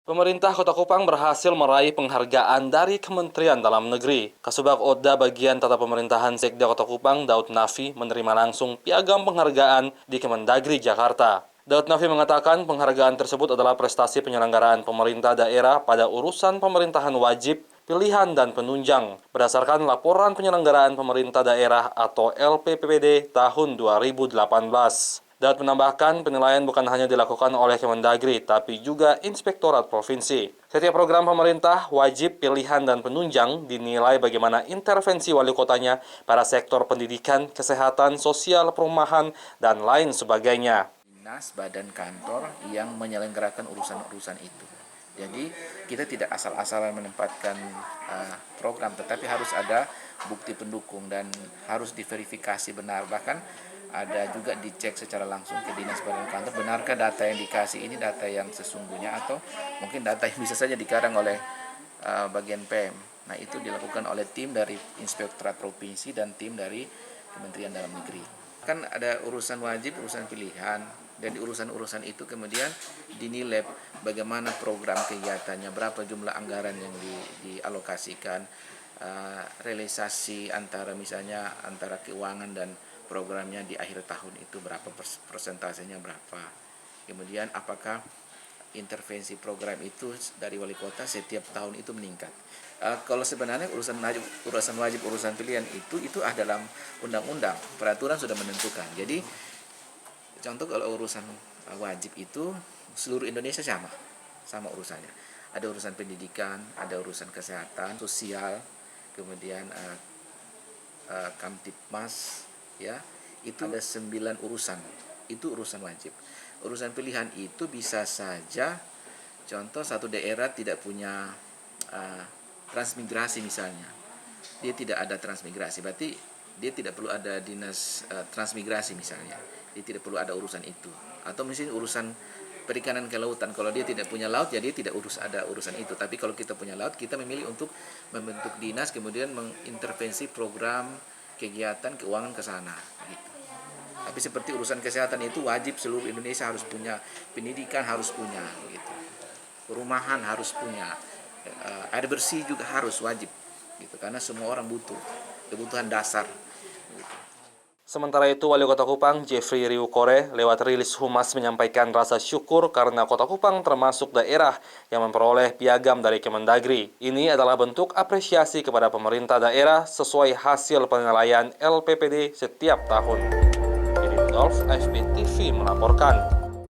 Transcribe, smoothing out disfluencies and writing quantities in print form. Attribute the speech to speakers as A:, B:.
A: Pemerintah Kota Kupang berhasil meraih penghargaan dari Kementerian Dalam Negeri. Kasubag Oda Bagian Tata Pemerintahan Sekda Kota Kupang, Daud Nafi, menerima langsung piagam penghargaan di Kemendagri, Jakarta. Daud Nafi mengatakan penghargaan tersebut adalah prestasi penyelenggaraan pemerintah daerah pada urusan pemerintahan wajib, pilihan, dan penunjang berdasarkan laporan penyelenggaraan pemerintah daerah atau LPPD tahun 2018. Daud menambahkan penilaian bukan hanya dilakukan oleh Kemendagri, tapi juga Inspektorat Provinsi. Setiap program pemerintah, wajib, pilihan, dan penunjang dinilai bagaimana intervensi wali kotanya pada sektor pendidikan, kesehatan, sosial, perumahan, dan lain sebagainya.
B: Dinas, badan kantor yang menyelenggarakan urusan-urusan itu. Jadi kita tidak asal-asalan menempatkan program, tetapi harus ada bukti pendukung dan harus diverifikasi benar. Bahkan ada juga dicek secara langsung ke dinas badan kantor, benarkah data yang dikasih ini data yang sesungguhnya atau mungkin data yang bisa saja dikarang oleh bagian PM. Nah, itu dilakukan oleh tim dari Inspektorat Provinsi dan tim dari Kementerian Dalam Negeri. Kan ada urusan wajib, urusan pilihan, dan di urusan-urusan itu kemudian dinilai bagaimana program kegiatannya, berapa jumlah anggaran yang dialokasikan, realisasi antara misalnya antara keuangan dan programnya di akhir tahun itu berapa persentasenya berapa. Kemudian apakah intervensi program itu dari wali kota setiap tahun itu meningkat. Kalau sebenarnya urusan wajib, urusan pilihan itu dalam undang-undang, peraturan sudah menentukan. Jadi contoh kalau urusan wajib itu seluruh Indonesia sama urusannya. Ada urusan pendidikan, ada urusan kesehatan, sosial, kemudian Kamtipmas, ya itu ada 9 urusan. Itu urusan wajib. Urusan pilihan itu bisa saja, contoh satu daerah tidak punya transmigrasi misalnya, dia tidak ada transmigrasi, berarti dia tidak perlu ada dinas transmigrasi misalnya, dia tidak perlu ada urusan itu. Atau misalnya urusan perikanan kelautan, kalau dia tidak punya laut, jadi tidak ada urusan itu. Tapi kalau kita punya laut, kita memilih untuk membentuk dinas, kemudian mengintervensi program kegiatan keuangan ke sana. Gitu. Tapi seperti urusan kesehatan itu wajib seluruh Indonesia harus punya, pendidikan harus punya, gitu. Perumahan harus punya, air bersih juga harus wajib, gitu. Karena semua orang butuh, kebutuhan dasar. Gitu.
A: Sementara itu, Wali Kota Kupang, Jeffrey Riukore, lewat rilis Humas menyampaikan rasa syukur karena Kota Kupang termasuk daerah yang memperoleh piagam dari Kemendagri. Ini adalah bentuk apresiasi kepada pemerintah daerah sesuai hasil penilaian LPPD setiap tahun. Jadi Dolph FB TV melaporkan.